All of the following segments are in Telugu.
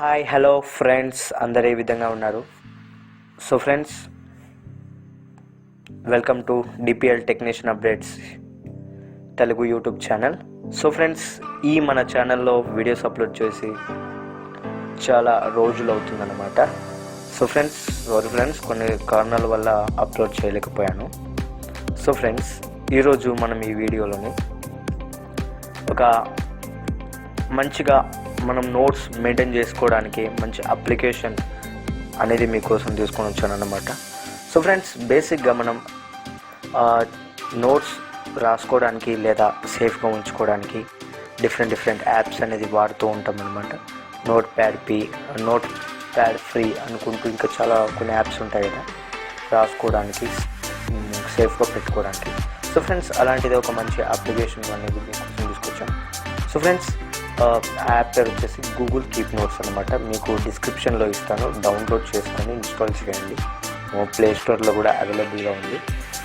హాయ్ హలో ఫ్రెండ్స్, అందరు ఏ విధంగా ఉన్నారు? So friends, welcome to DPL technician updates Telugu YouTube channel. So friends, ఈ మన ఛానల్లో వీడియోస్ అప్లోడ్ చేసి చాలా రోజులు అవుతుందన్నమాట. సో ఫ్రెండ్స్, సారీ ఫ్రెండ్స్, కొన్ని కారణాల వల్ల అప్లోడ్ చేయలేకపోయాను. సో ఫ్రెండ్స్, ఈరోజు మనం ఈ వీడియోలోని ఒక మంచిగా మనం నోట్స్ మెయింటైన్ చేసుకోవడానికి మంచి అప్లికేషన్ అనేది మీకోసం తీసుకొని వచ్చాను అన్నమాట. సో ఫ్రెండ్స్, బేసిక్గా మనం నోట్స్ రాసుకోవడానికి లేదా సేఫ్గా ఉంచుకోవడానికి డిఫరెంట్ యాప్స్ అనేది వాడుతూ ఉంటాం అన్నమాట. నోట్ ప్యాడ్ ఫ్రీ అనుకుంటూ ఇంకా చాలా కొన్ని యాప్స్ ఉంటాయి కదా రాసుకోవడానికి, సేఫ్గా పెట్టుకోవడానికి. సో ఫ్రెండ్స్, అలాంటిది ఒక మంచి అప్లికేషన్ అనేది మీకోసం తీసుకొచ్చాను. సో ఫ్రెండ్స్, యాప్ పేరు వచ్చేసి గూగుల్ కీప్ నోట్స్ అనమాట. మీకు డిస్క్రిప్షన్లో ఇస్తాను, డౌన్లోడ్ చేసుకొని ఇన్స్టాల్ చేయండి. ప్లే స్టోర్లో కూడా అవైలబుల్గా ఉంది.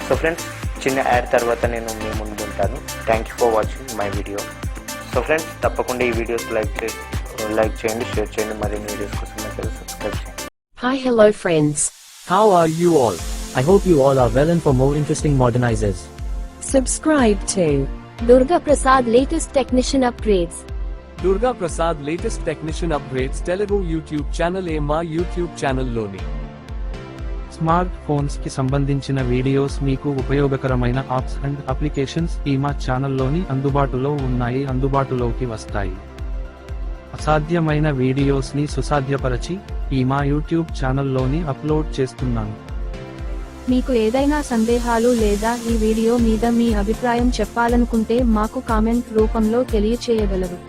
సో ఫ్రెండ్స్, చిన్న యాడ్ తర్వాత నేను మీ ముందు ఉంటాను. Thank you for watching my video. So friends, తప్పకుండా ఈ వీడియోస్ లైక్ చేయండి, షేర్ చేయండి. మరిన్ని వీడియోస్ కోసం సబ్స్క్రైబ్ చేయండి. Hi, hello friends. How are you all? I hope you all are well, and for more interesting modernizers, Subscribe to Durga Prasad latest technician upgrades. Durga Prasad latest technician upgrades Telugu YouTube channel మా యూట్యూబ్ ఛానల్లోని స్మార్ట్ ఫోన్స్ కి సంబంధించిన వీడియోస్ మీకు ఉపయోగకరమైన యాప్స్ అండ్ అప్లికేషన్స్ ఈ మా ఛానల్లోని అందుబాటులోకి వస్తాయి. అసాధ్యమైన వీడియోస్ ని సుసాధ్యపరచి ఈ మా యూట్యూబ్ ఛానల్లోని అప్లోడ్ చేస్తున్నాను. మీకు ఏదైనా సందేహాలు లేదా ఈ వీడియో మీద మీ అభిప్రాయం చెప్పాలనుకుంటే మాకు కామెంట్ రూపంలో తెలియచేయగలరు.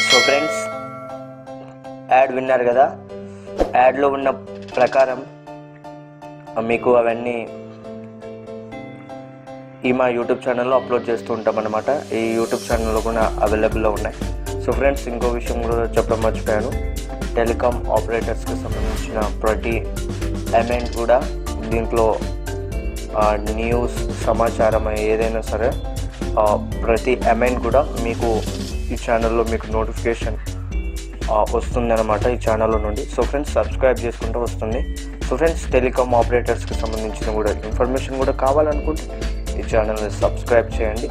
సో ఫ్రెండ్స్, యాడ్ విన్నారు కదా. యాడ్లో ఉన్న ప్రకారం మీకు అవన్నీ ఈ మా యూట్యూబ్ ఛానల్లో అప్లోడ్ చేస్తూ ఉంటాం అన్నమాట. ఈ యూట్యూబ్ ఛానల్లో కూడా అవైలబుల్లో ఉన్నాయి. సో ఫ్రెండ్స్, ఇంకో విషయం కూడా చెప్పడం మర్చిపోయాను. టెలికాం ఆపరేటర్స్కి సంబంధించిన ప్రతి అమౌంట్ కూడా దీంట్లో న్యూస్ సమాచారం ఏదైనా సరే ప్రతి అమౌంట్ కూడా మీకు ఈ ఛానల్లో మీకు నోటిఫికేషన్ వస్తుందన్నమాట ఈ ఛానల్లో నుండి. సో ఫ్రెండ్స్, సబ్స్క్రైబ్ చేసుకుంటూ వస్తుంది. సో ఫ్రెండ్స్, టెలికాం ఆపరేటర్స్కి సంబంధించిన కూడా ఇన్ఫర్మేషన్ కూడా కావాలనుకుంటే ఈ ఛానల్ని సబ్స్క్రైబ్ చేయండి.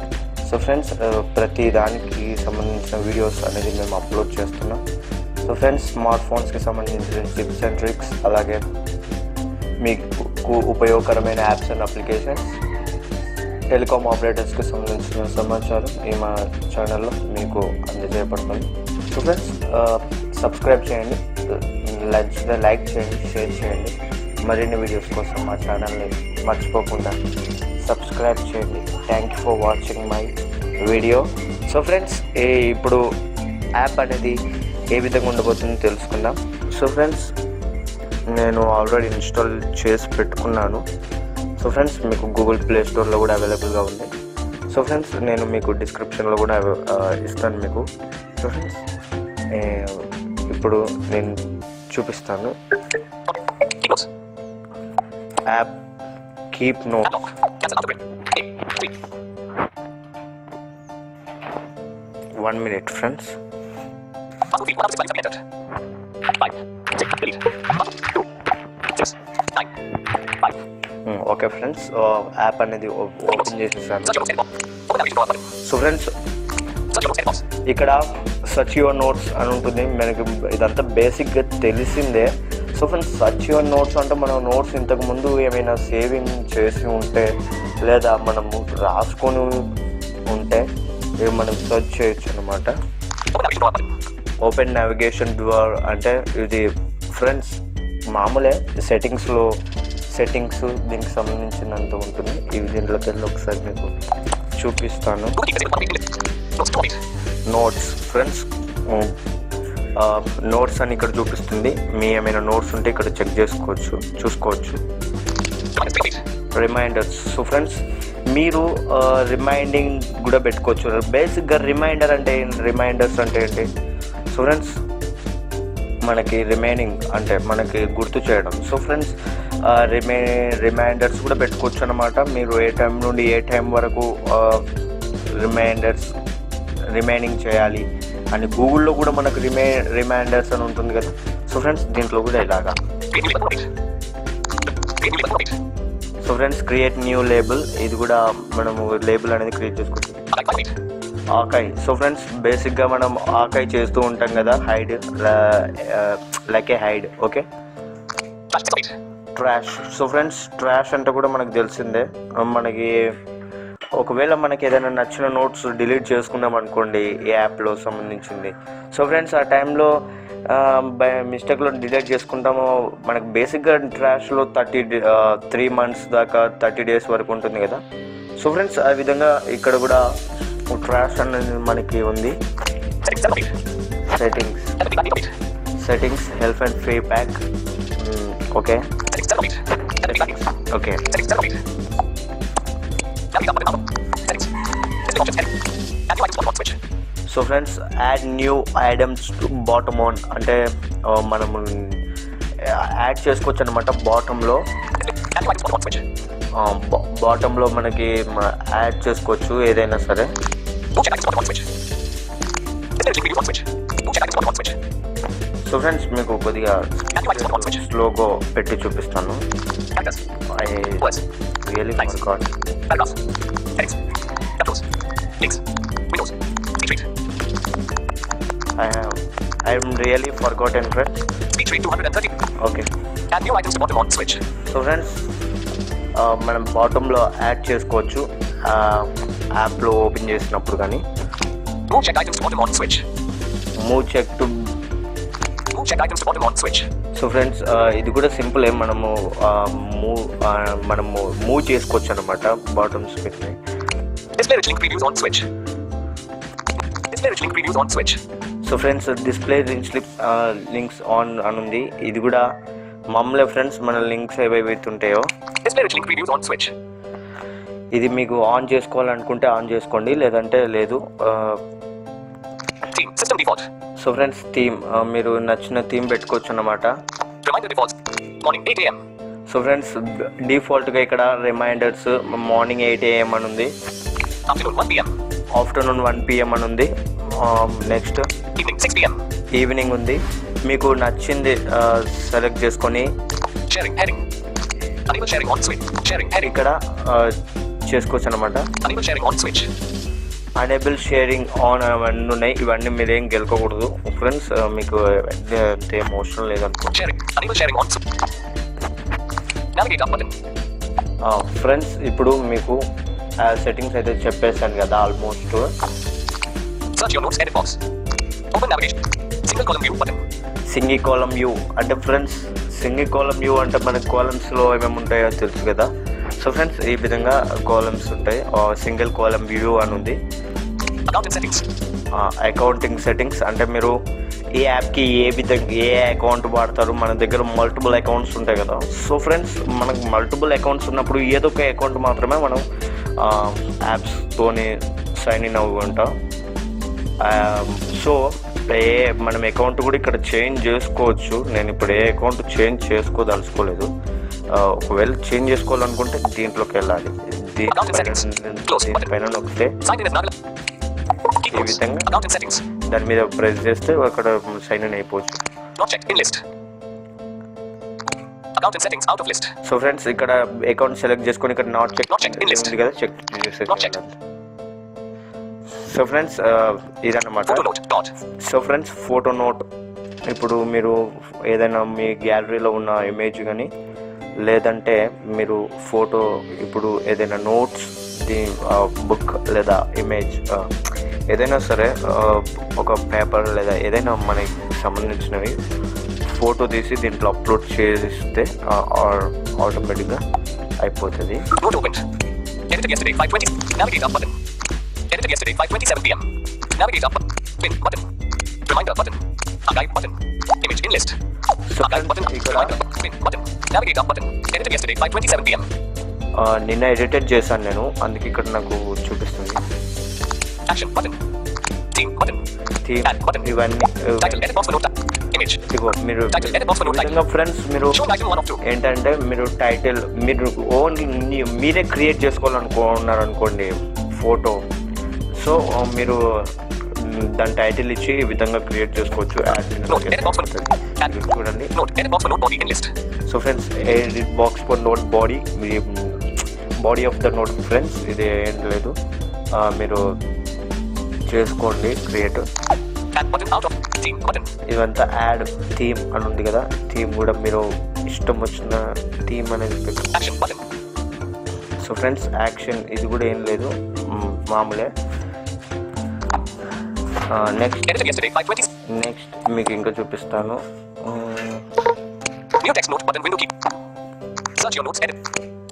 సో ఫ్రెండ్స్, ప్రతి దానికి సంబంధించిన వీడియోస్ అనేది మేము అప్లోడ్ చేస్తున్నాం. సో ఫ్రెండ్స్, స్మార్ట్ ఫోన్స్కి సంబంధించిన టిప్స్ అండ్ ట్రిక్స్, అలాగే మీకు ఉపయోగకరమైన యాప్స్ అండ్ అప్లికేషన్స్, టెలికాం ఆపరేటర్స్కి సంబంధించిన సమాచారం ఈ మా ఛానల్లో మీకు అందజేయబడుతుంది. సో ఫ్రెండ్స్, సబ్స్క్రైబ్ చేయండి, లైక్ చేయండి, షేర్ చేయండి. మరిన్ని వీడియోస్ కోసం మా ఛానల్ని మర్చిపోకుండా సబ్స్క్రైబ్ చేయండి. Thank you for watching my video. So friends, ఇప్పుడు యాప్ అనేది ఏ విధంగా ఉండబోతుందో తెలుసుకుందాం. సో ఫ్రెండ్స్, నేను ఆల్రెడీ ఇన్స్టాల్ చేసి పెట్టుకున్నాను. సో ఫ్రెండ్స్, మీకు గూగుల్ ప్లే స్టోర్లో కూడా అవైలబుల్గా ఉంది. సో ఫ్రెండ్స్, నేను మీకు డిస్క్రిప్షన్లో కూడా ఇస్తాను మీకు. సో ఫ్రెండ్స్, ఇప్పుడు నేను చూపిస్తాను. App keep note. One minute friends. Okay friends, app అనేది ఓపెన్ చేసేసాను. సో ఫ్రెండ్స్, ఇక్కడ సర్చ్ యువర్ నోట్స్ అని ఉంటుంది. మనకి ఇదంతా బేసిక్గా తెలిసిందే. So friends, search your notes అంటే మనం నోట్స్ ఇంతకుముందు ఏమైనా సేవింగ్ చేసి ఉంటే లేదా మనము రాసుకొని ఉంటే మనం సెర్చ్ చేయొచ్చు అనమాట. ఓపెన్ నావిగేషన్ వ్యూవర్ అంటే ఇది ఫ్రెండ్స్ మామూలే, సెట్టింగ్స్ దీనికి సంబంధించినంత ఉంటుంది. ఇవి దీంట్లోకి వెళ్ళి ఒకసారి మీకు చూపిస్తాను. నోట్స్ ఫ్రెండ్స్, నోట్స్ అని ఇక్కడ చూపిస్తుంది. మీ ఏమైనా నోట్స్ ఉంటే ఇక్కడ చెక్ చేసుకోవచ్చు, చూసుకోవచ్చు. రిమైండర్స్. సో ఫ్రెండ్స్, మీరు రిమైండింగ్ కూడా పెట్టుకోవచ్చు. బేసిక్గా రిమైండర్స్ అంటే ఏంటి? సో ఫ్రెండ్స్, మనకి రిమైనింగ్ అంటే మనకి గుర్తు చేయడం. సో ఫ్రెండ్స్, రిమైండర్స్ కూడా పెట్టుకోవచ్చు అనమాట. మీరు ఏ టైం నుండి ఏ టైం వరకు రిమైనింగ్ చేయాలి అని గూగుల్లో కూడా మనకు రిమైండర్స్ అని ఉంటుంది కదా. సో ఫ్రెండ్స్, దీంట్లో కూడా ఇలాగా. So friends, create new label, ఇది కూడా మనము లేబుల్ అనేది క్రియేట్ చేసుకోవచ్చు. ఆకాయ్. సో ఫ్రెండ్స్, బేసిక్గా మనం ఆకాయ్ చేస్తూ ఉంటాం కదా, హైడ్ లైక్ ఏ hide. Okay. Trash. So friends, trash అంటే కూడా మనకు తెలిసిందే. మనకి ఒకవేళ మనకి ఏదైనా నచ్చిన నోట్స్ డిలీట్ చేసుకున్నాం అనుకోండి ఈ యాప్లో సంబంధించింది. సో ఫ్రెండ్స్, ఆ టైంలో బై మిస్టేక్లో డిలీట్ చేసుకుంటాము. మనకు బేసిక్గా ట్రాష్లో 3 months దాకా 30 days వరకు ఉంటుంది కదా. సో ఫ్రెండ్స్, ఆ విధంగా ఇక్కడ కూడా ట్రాష్ అనేది మనకి ఉంది. Settings help and feedback. Okay. So friends, add new items to bottom on అంటే మనము యాడ్ చేసుకోవచ్చు అనమాట. బాటంలో మనకి యాడ్ చేసుకోవచ్చు ఏదైనా సరే. సో ఫ్రెండ్స్, మీకు కొద్దిగా స్లోగో పెట్టి చూపిస్తాను. I really forgot. I'm really forgotten, friends. Okay. Add new items to bottom on switch. So friends, మనం బాటంలో యాడ్ చేసుకోవచ్చు యాప్లో ఓపెన్ చేసినప్పుడు. కానీ move check items to bottom on switch. So friends, ఇది కూడా సింపుల్. మనము మూవ్ చేసుకోవచ్చు అనమాట బాటమ్ స్విచ్ని. Display rich link previews on switch. So friends, display links on అని ఉంది. ఇది కూడా మామూలుగా ఫ్రెండ్స్, మన లింక్స్ ఏవైతే ఉంటాయో ఇది మీకు ఆన్ చేసుకోవాలనుకుంటే ఆన్ చేసుకోండి, లేదంటే లేదు. సో ఫ్రెండ్స్, థీమ్ మీరు నచ్చిన థీమ్ పెట్టుకోవచ్చు అన్నమాట. సో ఫ్రెండ్స్, డిఫాల్ట్గా ఇక్కడ రిమైండర్స్ మార్నింగ్ 8 AM అని ఉంది, ఆఫ్టర్నూన్ 1 PM అని ఉంది, నెక్స్ట్ ఈవినింగ్ ఉంది. మీకు నచ్చింది సెలెక్ట్ చేసుకొని ఇక్కడ చేసుకోవచ్చు అనమాట. అనేబుల్ షేరింగ్ ఆన్ అవన్నీ ఉన్నాయి. ఇవన్నీ మీరేం గెలకూడదు ఫ్రెండ్స్, మీకు ఏం అవసరం లేదనుకో. ఫ్రెండ్స్, ఇప్పుడు మీకు సెట్టింగ్స్ అయితే చెప్పేసాను కదా ఆల్మోస్ట్. సింగిల్ కాలమ్ వ్యూ అంటే ఫ్రెండ్స్, సింగిల్ కాలమ్ వ్యూ అంటే మనకి కాలమ్స్లో ఏమేమి ఉంటాయో తెలుసు కదా. సో ఫ్రెండ్స్, ఈ విధంగా కాలమ్స్ ఉంటాయి. సింగిల్ కాలమ్ వ్యూ అని ఉంది. అకౌంటింగ్ సెట్టింగ్స్ అంటే మీరు ఈ యాప్కి ఏ అకౌంట్ వాడతారు. మన దగ్గర మల్టిపుల్ అకౌంట్స్ ఉంటాయి కదా. సో ఫ్రెండ్స్, మనకు మల్టిపుల్ అకౌంట్స్ ఉన్నప్పుడు ఏదో ఒక అకౌంట్ మాత్రమే మనం యాప్స్తోని సైన్ ఇన్ అవ్వుకుంటాం. సో మనం అకౌంట్ కూడా ఇక్కడ చేంజ్ చేసుకోవచ్చు. నేను ఇప్పుడు ఏ అకౌంట్ చేంజ్ చేసుకోదలుచుకోలేదు. ఒకవేళ చేంజ్ చేసుకోవాలనుకుంటే దీంట్లోకి వెళ్ళాలి. దీనిపైన నొక్కితే ఈ విధంగా దాని మీద ప్రెస్ చేస్తే అక్కడ సైన్ ఇన్ అయిపోవచ్చు. సో ఫ్రెండ్స్, ఇక్కడ అకౌంట్ సెలెక్ట్ చేసుకొని ఇక్కడ నాట్ చెక్ ఉంది కదా, చెక్ చేసేది. సో ఫ్రెండ్స్, ఇదన్నమాట. So friends, photo note. ఇప్పుడు మీరు ఏదైనా మీ గ్యాలరీలో ఉన్న ఇమేజ్ కానీ లేదంటే మీరు ఫోటో, ఇప్పుడు ఏదైనా నోట్స్, బుక్ లేదా ఇమేజ్ ఏదైనా సరే, ఒక పేపర్ లేదా ఏదైనా మనకి సంబంధించినవి ఫోటో తీసి దీంట్లో అప్లోడ్ చేస్తే ఆటోమేటిక్గా అయిపోతుంది. Edited yesterday 5:27 PM. Navigate up pin button. Reminder button. Archive button. Image in list. Archive button. Reminder pin button. Navigate up button. Edited yesterday 5:27 PM. నిన్న ఎడిటెడ్ చేశాను నేను, అందుకే ఇక్కడ నాకు చూపిస్తుంది థీమ్ ఇవన్నీ. ఇగో మీరు విధంగా ఫ్రెండ్స్ మీరు ఏంటంటే మీరు టైటిల్ మీరు ఓన్లీ మీరే క్రియేట్ చేసుకోవాలనుకున్నారనుకోండి ఫోటో, సో మీరు దాని టైటిల్ ఇచ్చి ఈ విధంగా క్రియేట్ చేసుకోవచ్చు. చూడండి. So friends edit box for note body, body of the note friends, ఇది ఏం లేదు, మీరు చేసుకోండి క్రియేట్. ఇదంతా యాడ్ థీమ్ అని ఉంది కదా, థీమ్ కూడా మీరు ఇష్టం వచ్చిన థీమ్ అనేది పెట్టు. సో ఫ్రెండ్స్ యాక్షన్ ఇది కూడా ఏం లేదు, మామూలే. నెక్స్ట్ మీకు ఇంకా చూపిస్తాను. Search your notes, edit.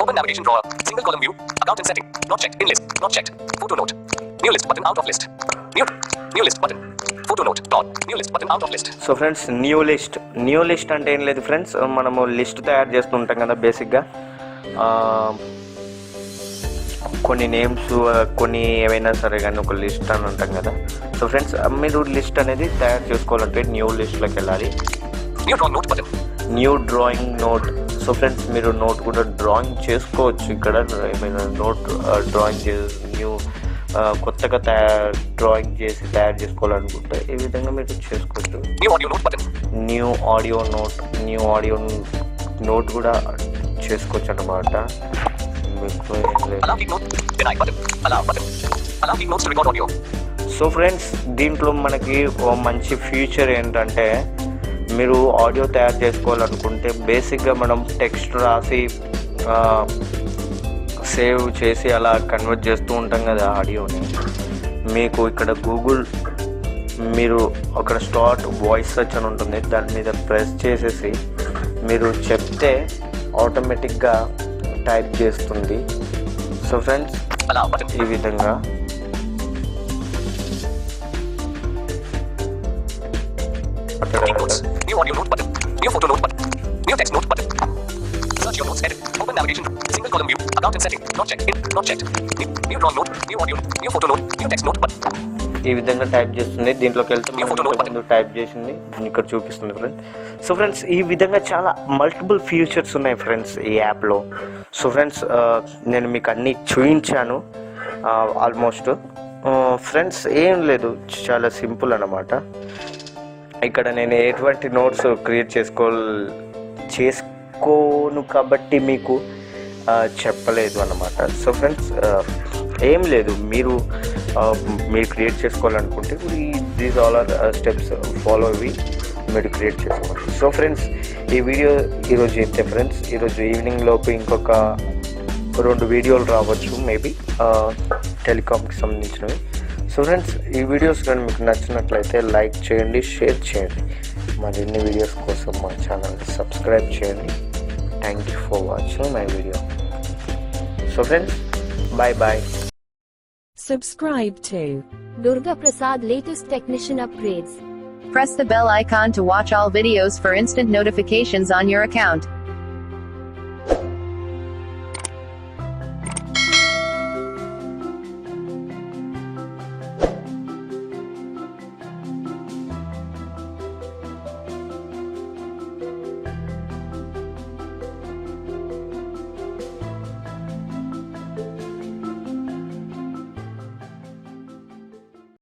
Open navigation drawer. Single column view. Account and setting. Not checked. In list. Not checked. Photo note. New list button out of list. Mute. New list button. Photo note. Dot. New list button out of list. So friends new list అంటే ఏం లేదు ఫ్రెండ్స్, మనము లిస్ట్ తయారు చేస్తూ ఉంటాం కదా బేసిక్గా, కొన్ని నేమ్స్ కొన్ని ఏమైనా సరే కానీ ఒక లిస్ట్ అని ఉంటాం కదా. సో ఫ్రెండ్స్ మీరు లిస్ట్ అనేది తయారు చేసుకోవాలంటే న్యూ లిస్ట్లోకి వెళ్ళాలి. New drawing note button. New drawing note. So friends మీరు నోట్ కూడా డ్రాయింగ్ చేసుకోవచ్చు. ఇక్కడ ఏమైనా నోట్ డ్రాయింగ్ న్యూ కొత్తగా డ్రాయింగ్ చేసి తయారు చేసుకోవాలనుకుంటే ఈ విధంగా మీరు చేసుకోవచ్చు. New audio note button. New audio note కూడా చేసుకోవచ్చు అన్నమాట. Allow keep note. Deny button. Allow button. Allow keep notes to record audio. So friends దీంట్లో మనకి ఓ మంచి ఫ్యూచర్ ఏంటంటే, మీరు ఆడియో తయారు చేసుకోవాలనుకుంటే బేసిక్గా మనం టెక్స్ట్ రాసి సేవ్ చేసి అలా కన్వర్ట్ చేస్తూ ఉంటాం కదా ఆడియోని. మీకు ఇక్కడ గూగుల్ మీరు అక్కడ స్టార్ట్ వాయిస్ సెర్చ్ అని ఉంటుంది, దాని మీద ప్రెస్ చేసేసి మీరు చెప్తే ఆటోమేటిక్గా టైప్ చేస్తుంది. సో ఫ్రెండ్స్ ఈ విధంగా New audio note button. New photo note button. New text note button. Search your notes, edit. Open navigation. Single column view. Account and setting. Not checked. In. Not checked. New drawing note. New audio. New photo note. New text note button. ఈ విధంగా టైప్ చేస్తుంది. దీంట్లోకి వెళ్తే ముందు టైప్ చేసింది ఇక్కడ చూపిస్తుంది ఫ్రెండ్స్. సో ఫ్రెండ్స్ ఈ విధంగా చాలా మల్టిపుల్ ఫీచర్స్ ఉన్నాయి ఫ్రెండ్స్ ఈ యాప్లో. సో ఫ్రెండ్స్ నేను మీకు అన్నీ చూపించాను ఆల్మోస్ట్. ఫ్రెండ్స్ ఏం లేదు, చాలా సింపుల్ అన్నమాట. ఇక్కడ నేను ఎటువంటి నోట్స్ క్రియేట్ చేసుకోను కాబట్టి మీకు చెప్పలేదు అన్నమాట. సో ఫ్రెండ్స్ ఏం లేదు, మీరు క్రియేట్ చేసుకోవాలనుకుంటే these all are steps follow అవి మీరు క్రియేట్ చేసుకోవాలి. సో ఫ్రెండ్స్ ఈ వీడియో ఈరోజు అయితే ఫ్రెండ్స్ ఈరోజు ఈవినింగ్ లోపు ఇంకొక 2 వీడియోలు రావచ్చు మేబీ టెలికామ్కి సంబంధించినవి. సో ఫ్రెండ్స్ ఈ వీడియోస్ కానీ మీకు నచ్చినట్లయితే లైక్ చేయండి, షేర్ చేయండి. మరిన్ని వీడియోస్ కోసం మా ఛానల్ని సబ్స్క్రైబ్ చేయండి. Thank you for watching my video. So friends bye. Subscribe to Durga Prasad latest technician upgrades. Press the bell icon to watch all videos for instant notifications on your account.